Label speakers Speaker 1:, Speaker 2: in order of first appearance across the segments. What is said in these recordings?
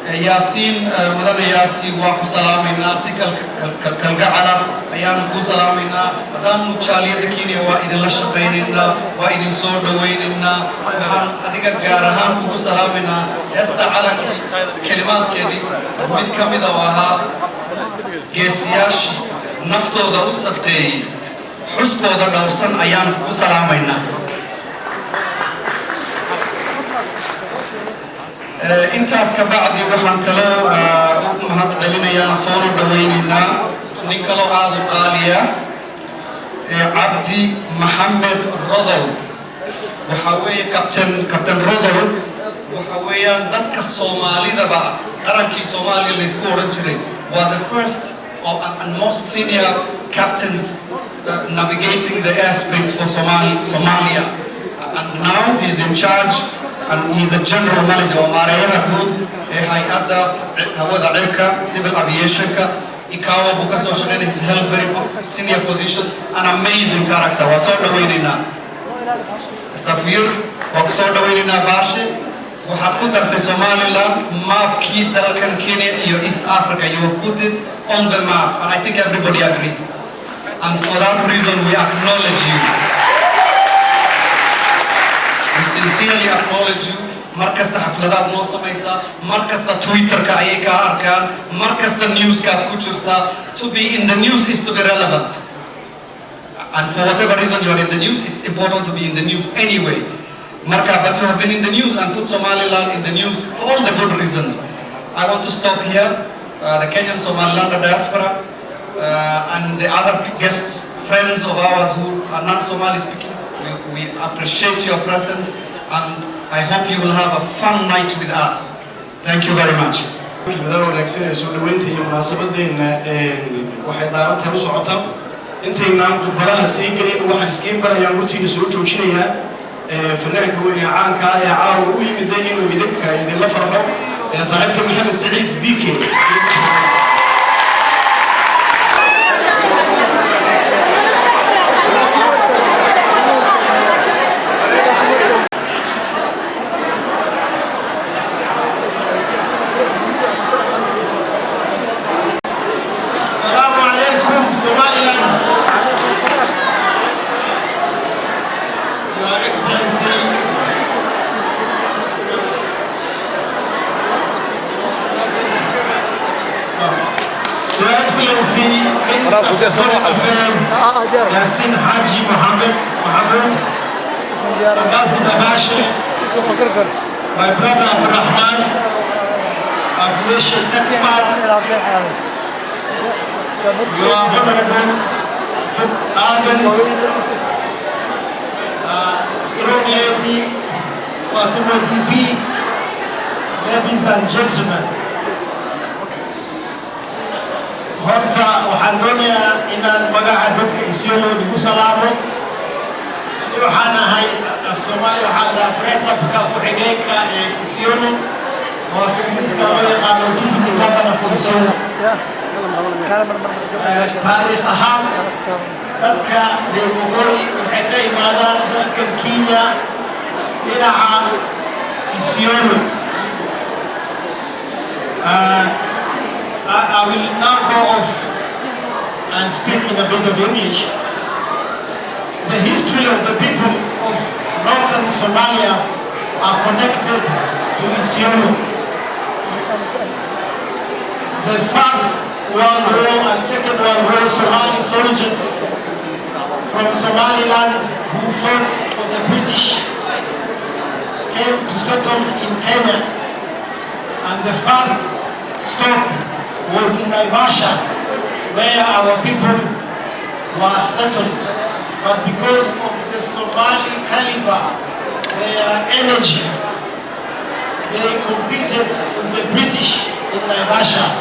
Speaker 1: ياسين مدن ياسين واكو سلامنا سكال كالجعلة أيام كو سلامنا دان متشالية دكيني وإذا لشقيننا وإذا صور دويننا وحن أديك جارهان كو سلامنا استعلن كلمات كذي متكمدة وها جسياش نفتو دا أسقي حسكو دا دورسن أيام كو سلامنا intaas ka bacdi waxaan kaloo u mahad celinayaa soo dhaweynayna nin kaloo aad u qaaliya Cabdi Maxamed Rodol waxa weeye Captain Rodol waxa weeyaan dadka Soomaalida ba qarankii Soomaaliya la isku oran jiray waa the first and most senior captains navigating the airspace for Somalia and now he's in charge and he's the general manager of Mareyaha Good, Hayada, Hawada Cirka, Civil Aviation, Ikawa Kasoo Shaqeynaya, he's held very senior positions, an amazing character. Waa soo dhaweynayna Safir, waa soo dhaweynayna Bashi, waxaad ku dartay Somaliland mapkii dalkan Kenya iyo East Africa. You have put it on the map, and I think everybody agrees. And for that reason, we acknowledge you. We sincerely acknowledge you. Markasta Xafladaad noo samaysa, markasta Twitter-ka ayay ka arkaan, markasta news-kaad ku jirta. To be in the news is to be relevant. And for whatever reason you're in the news, it's important to be in the news anyway. Marka, but you have been in the news and put Somaliland in the news for all the good reasons. I want to stop here. The Kenyan Somaliland diaspora and the other guests, friends of ours who are non-Somali speaking, we appreciate your presence and I hope you will have a fun night with us. Thank you very much.
Speaker 2: مدام ونكسر سودوينتي مناسبة دين واحد دارت هم صعطة أنت نام قبلها سيجرين واحد سكين برا يعودي نسوي وشينيها فنانك هو يعانك يعاو ويمدين ويدك إذا الله فرحه صاحبك محمد سعيد بيكي. Yasin Haji Mohammed, Ambassador Bashe, my brother Abdurrahman, aviation expert, your honorable Aden, strong lady, Fatima DB, ladies and gentlemen. horta waxaan doonayaa inaan magaca dadka Isiolo ugu salaamo waxaan ahay af Soomaali waxaan la press-up-ka ku xigeenka ee Isiolo oo Ingiriiska loo yaqaano deputy governor for Isiolo taariikh ahaan dadka Nairobi waxay ka imaadaan dalka Kenya dhinaca Isiolo I will now go off and speak in a bit of English. The history of the people of northern Somalia are connected to Isiolo. The First World War and Second World War Somali soldiers from Somaliland who fought for the British came to settle in Kenya, and the first stop was in Naivasha, where our people were settled. But because of the Somali caliber, their energy, they competed with the British in Naivasha,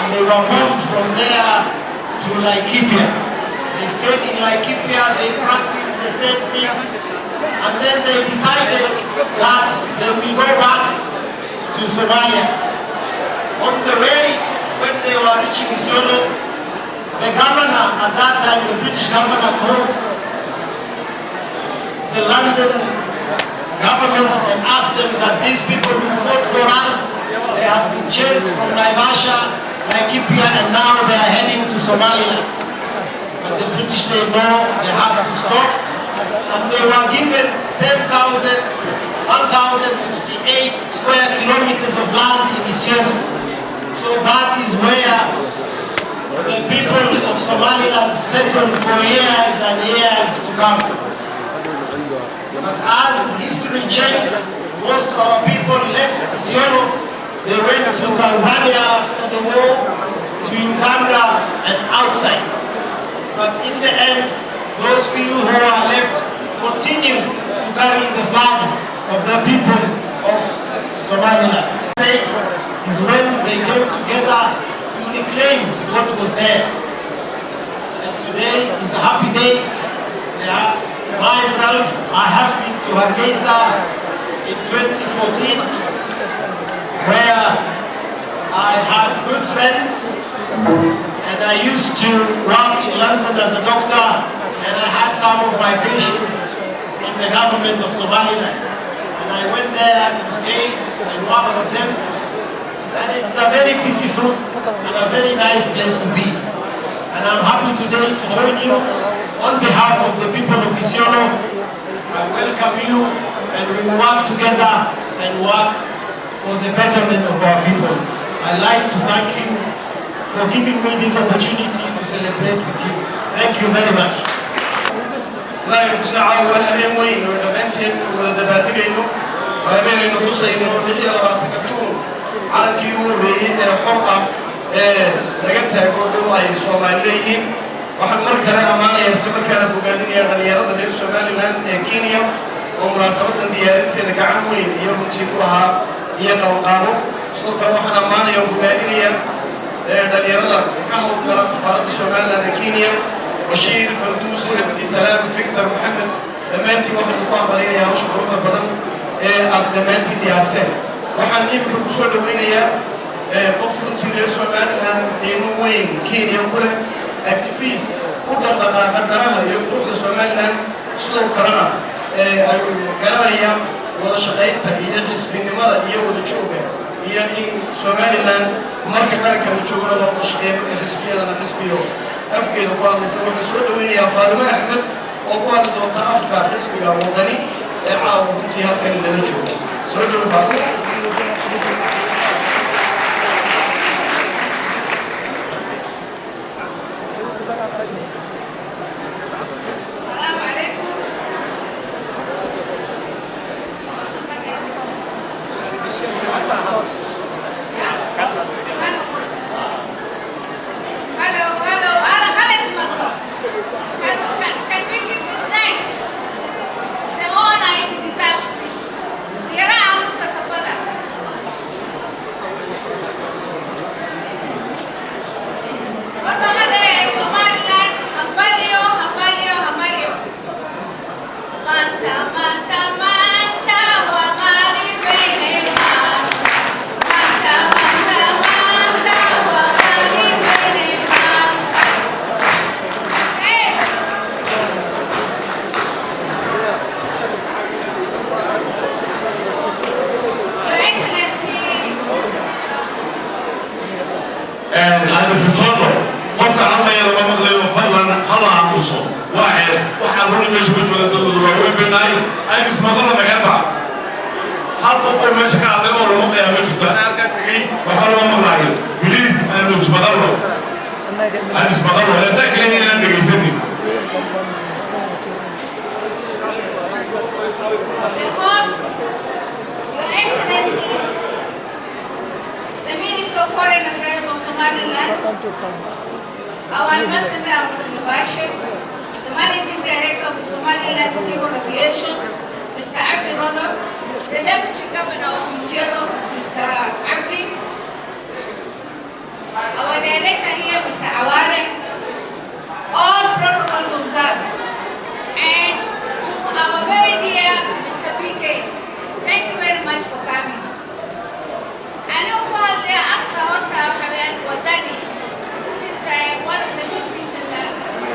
Speaker 2: and they were moved from there to Laikipia. They stayed in Laikipia, they practiced the same thing, and then they decided that they will go back to Somalia. On the way, when they were reaching Isiolo, the governor at that time, the British governor, called the London government and asked them that these people who fought for us, they have been jailed. Laikipia, and now they are heading to Somaliland. But the British say no, they have to stop. And they were given 1,068 square kilometers of land in Isiolo. So that is where the people of Somaliland settled for years and years to come. But as history changed, most of our people left Isiolo. They went to Tanzania after the war, to Uganda and outside. But in the end, those few who are left continue to carry the flag of the people of Somaliland. Is when they came together to reclaim what was theirs. And today is a happy day. Myself, I have been to Hargeisa in 2014, where I had good friends, and I used to work in London as a doctor, and I had some of my patients in the government of Somaliland. And I went there to stay and work with them. And it's a very peaceful and a very nice place to be. And I'm happy today to join you on behalf of the people of Isiolo. I welcome you, and we work together and work for the betterment of our people. I'd like to thank you for giving me this opportunity to celebrate with you. Thank you very much.
Speaker 1: سلام ساعة وهبين وين ودمانتين ودباتينو وهبين إنه بصينو لحيا لباتكتون على كيوري حرقة لقيتها يقولوا أي صوماليين وحن مركنا أمانة يستمر كانت بقادين يا غنيارات غير Somaliland كينيا ومناسبة ديارتي لقعموين يوم تيكوها يقوقابو سوق وحن أمانة يوم بقادين يا غنيارات كهو كلا سفارة Somaliland كينيا بشير فردوس عبد السلام فيكتور محمد دمانتي واحد مقام علينا يا رشد روح بدن دمانتي دياسين وحن يمكن بسوء دوينيا قفل تيري Somaliland وين كينيا كله activist وقدر قدرها يروح Somaliland سلو كرنا كرنا ولا شقيتها هي حسب النماذج هي ولا شوبه هي إن Somaliland مركب وشوبه لا شقيه حسبيه لا حسبيه أفكار وقال نسوي نسوي وين يا فاطمة أحمد وقال دوت أفكار حسبيه وطني عاون فيها كلمة نشوف سوي له فاطمة
Speaker 3: Our Ambassador, the Managing Director of the Somaliland Civil Aviation, Mr. Abdi, the Deputy Governor of Isiolo, Mr. Abdi, our Director here, Mr. Awale, all protocols observed, and to our very dear Mr. PK, thank you very much for coming. I know while they are after Horta Habian Wadani, which is one of the mysteries in the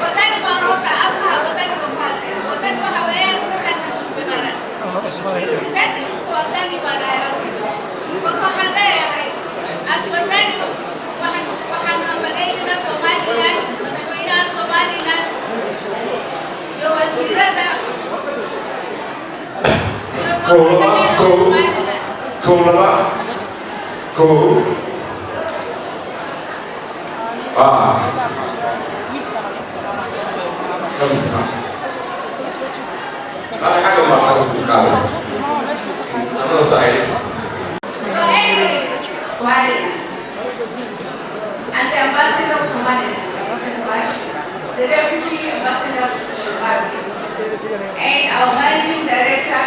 Speaker 3: Wadani Marota after Wadani Mokate, Wadani Habian, Wadani Muslimara. Exactly, Wadani Maraya. As Wadani, Somaliland, your wazirada, your government of Somaliland. Your Excellency, Somaliland, and the Ambassador of Somaliland, the Deputy Ambassador of Xafladii, and our Managing Director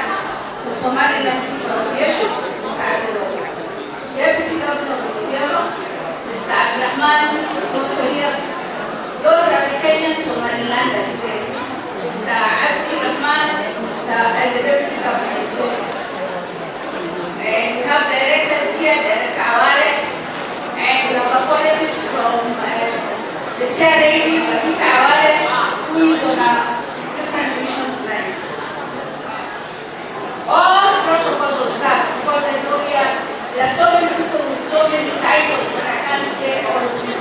Speaker 3: for Somaliland City Aviation, Mr. Abdullah, Deputy Governor of Sierra, Mr. Abdulrahman, is also here. Those are the Kenyan Somalilanders today. Mr. Abdulrahman and the Deputy Governor of Sierra. And we have directors here, Director Awale, and we have apologies from the chair lady, Director Awale, who is on a different mission tonight. All protocols observed, because I know here there are so many people with so many titles, but I can't say all of them.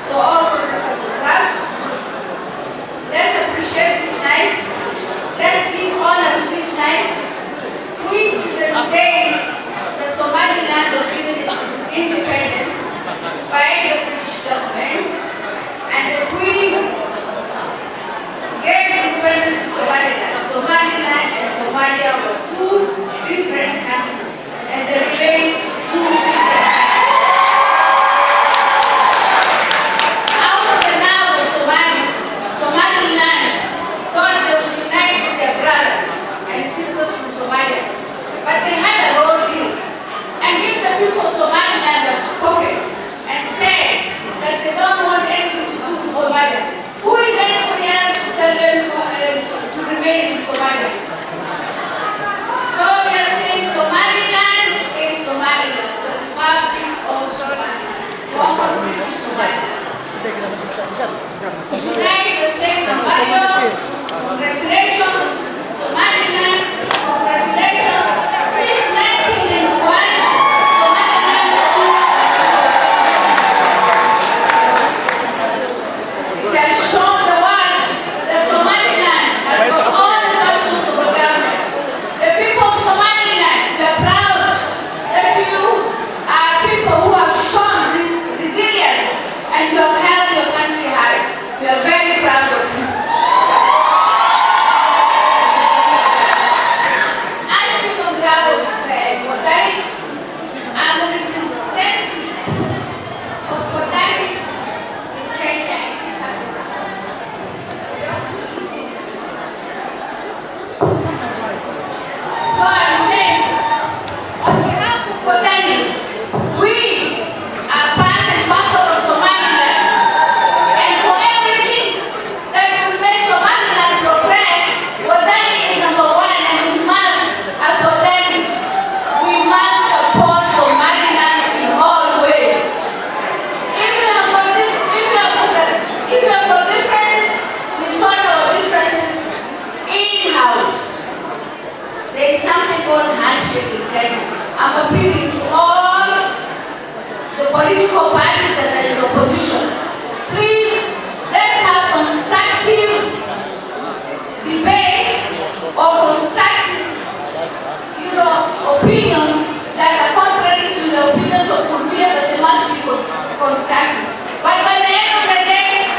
Speaker 3: So all protocols observed. Let's appreciate this night. Let's give honor to this night, which is the day that Somaliland was given its independence by the British government, and the Queen gave independence to Somaliland. Somaliland and Somalia were two different countries, and they remain two different countries. Out of the now the Somalis, Somaliland thought they would unite with their brothers and sisters from Somalia, but they had a role deal. And if the people of Somaliland have spoken and said that they don't want anything to do with Somalia, who is anybody else to tell them to remain in Somalia? So we are saying Somaliland is Somaliland, the Republic of Somaliland, former British Somaliland. Today we are saying Mario, congratulations, Somaliland, congratulations. Since 1991, Somaliland it has shown the world that Somaliland has got all the functions of a government. The people of Somaliland, we are proud that you are people who have shown resilience and you have held your country high. We are very proud of you. I speak on behalf of Wadani. I'm the representative of Wadani in Kenya and East Africa. So I'm saying, on behalf of Wadani, we are part and parcel of Somaliland. And for everything that will make Somaliland progress, Wadani is number one, and we must, as Wadani, we must support Somaliland in all ways. If we have got differences, we solve our differences in-house. There is something called handshake in Kenya. I'm appealing to all the political parties that are in opposition. Please, let's have constructive debate or constructive, opinions that are contrary to the opinions of Qudbadihii, but they must be constructive. But by the end of the day,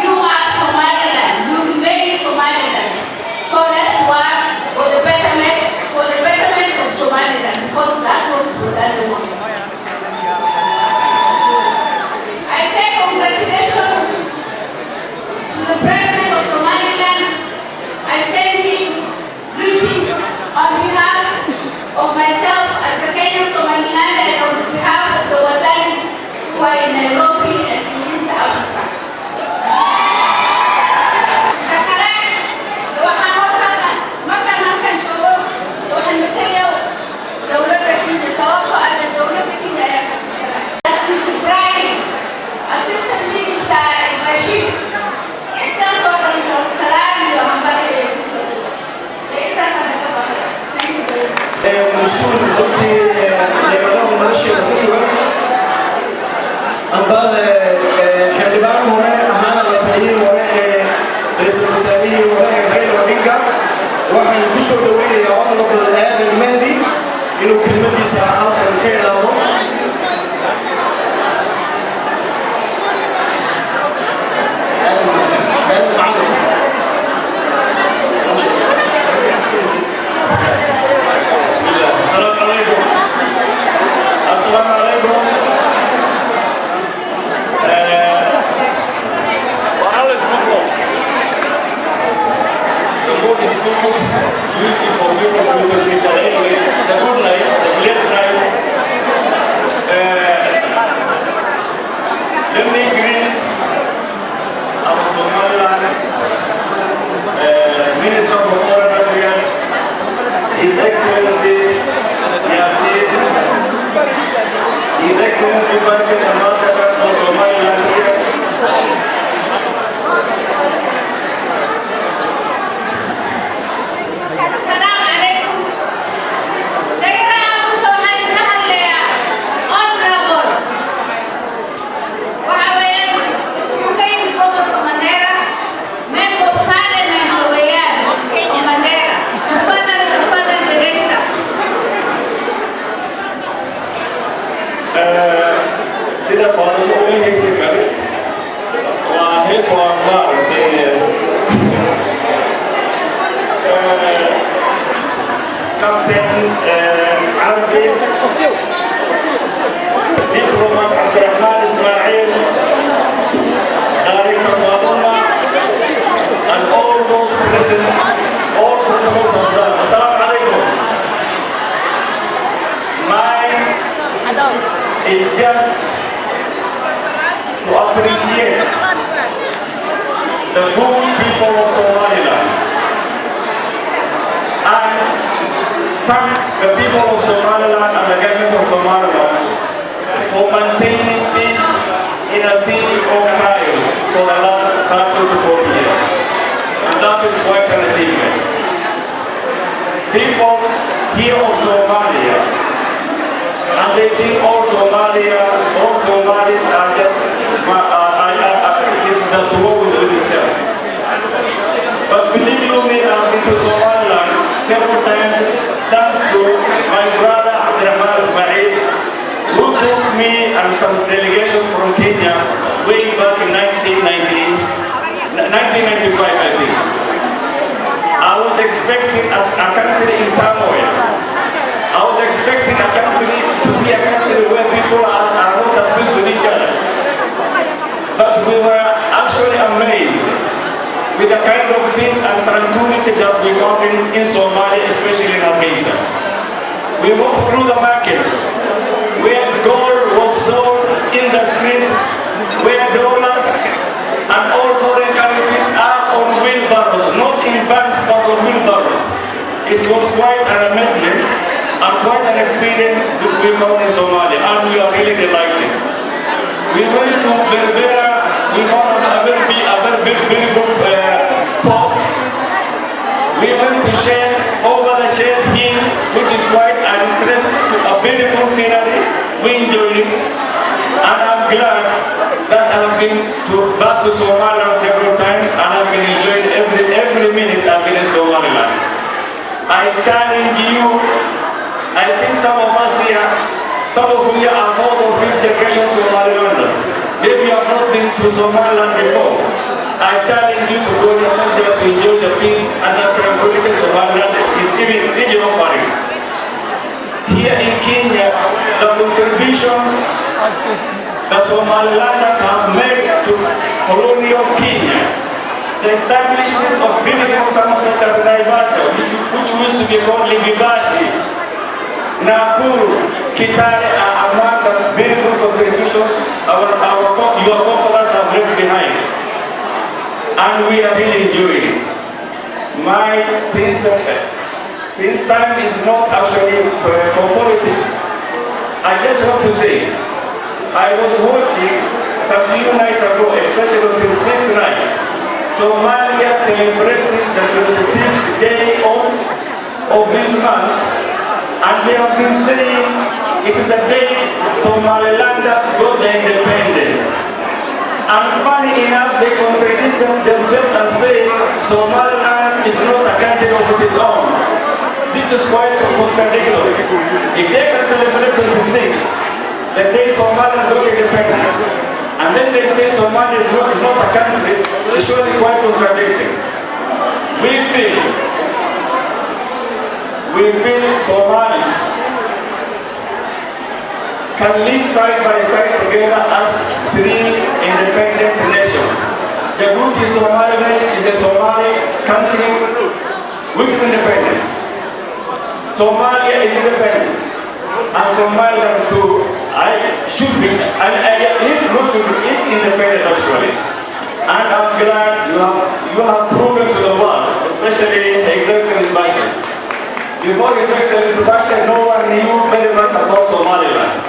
Speaker 3: you are Somaliland. You remain Somaliland. So let's work for the betterment of Somaliland, because that's what Wadani wants. I say congratulations to the President of Somaliland. I send him greetings on behalf of myself as a Kenyan Somalilander and on behalf of the Wadanis who are in Nairobi and in East Africa. Assistant Minister Rashid,
Speaker 4: مسؤول قلت لأنه مرشد مسؤول أنبال
Speaker 2: inuu kelmadiisa halkan ka ilaado.
Speaker 4: Minister of Foreign Affairs, His Excellency His Excellency Budget Ambassador for Somaliland here.
Speaker 3: Assalamu alaikum. Daira Abu Sohail Nahalea, Honorable. Wahawayan, Qeyb Gobolka Mandera, Member of Parliament Hawayan, Kenya Mandera, Fadlan Dhageysta.
Speaker 4: Sida Fadlan ugu haysan karo waa hees waa Captain Abdi Diplomat Abdurrahman Ismail, Director Fadlan, and all those present, all protocols observed. Assalamu alaikum. Mine is just to appreciate the good people of Somaliland and thank the people of Somaliland and the government of Somaliland for maintaining peace in a sea of trials for the last 30 to 40 years. And that is quite an achievement. People here of Somalia, and they think all Somalis are just it's a war with itself. But believe you me, I've been to Somaliland several times thanks to my brother Abdurrahman Ismail, who took me and some delegations from Kenya way back in 1995, I think. I was expecting a country in turmoil. I was expecting a country to see a country where people are not at peace with each other. But we were actually amazed with the kind of peace and tranquility that we found in Somalia, especially in Dhameys. We walked through the markets where gold was sold in the streets, where dollars and all foreign currencies are on wheelbarrows, not in banks but on wheelbarrows. It was quite an amazement and quite an experience that we found in Somalia, and we are really delighted. We went to Berbera, we found a very good port. We went to Sheikh, over the Sheikh Hill, which is quite an interesting, a beautiful scenery. We enjoyed it, and I'm glad that I've been back to Somaliland several times, and I've been enjoying every minute I've been in Somaliland. I challenge you. I think some of us here, some of you are 4th or 5th generation Somalilanders. Maybe you have not been to Somaliland before. I challenge you to go yourself there to enjoy the peace and the tranquility Somaliland is even offering. Here in Kenya, the contributions the Somalilanders have made to colonial Kenya, the establishment of beautiful towns such as Naivasha, which used to be called Ligibashi, Nakuru, Kitale are among the beautiful contributions your forefathers have left behind. And we are really enjoying it. Since time is not actually for politics, I just want to say, I was watching some few nights ago, especially on the 26th night, Somalia celebrating the 26th day of this month. And they have been saying it is the day Somalilanders got their independence. And funny enough, they contradict themselves and say Somaliland is not a country of its own. This is quite contradictory. If say Somaliland got independence, and then they say Somalia is not a country. It's surely quite contradicting. We feel Somalis can live side by side together as three independent nations. Djibouti Somaliland is a Somali country which is independent. Somalia is independent. And Somaliland too, should be, and is independent actually. And I'm glad you have proven to the world, especially His Excellency Gashay. Before His Excellency Gashay, no one knew very much about Somaliland.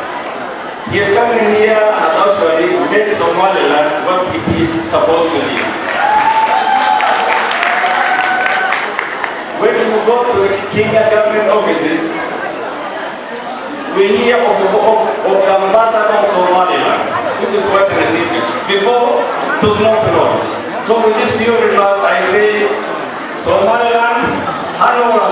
Speaker 4: He is coming here and actually made Somaliland what it is supposed to be. When you go to the Kenya government offices, we hear of the ambassador of Somaliland, which is quite an achievement. Before, it was not known. So with this few remarks, I say, Somaliland, hello.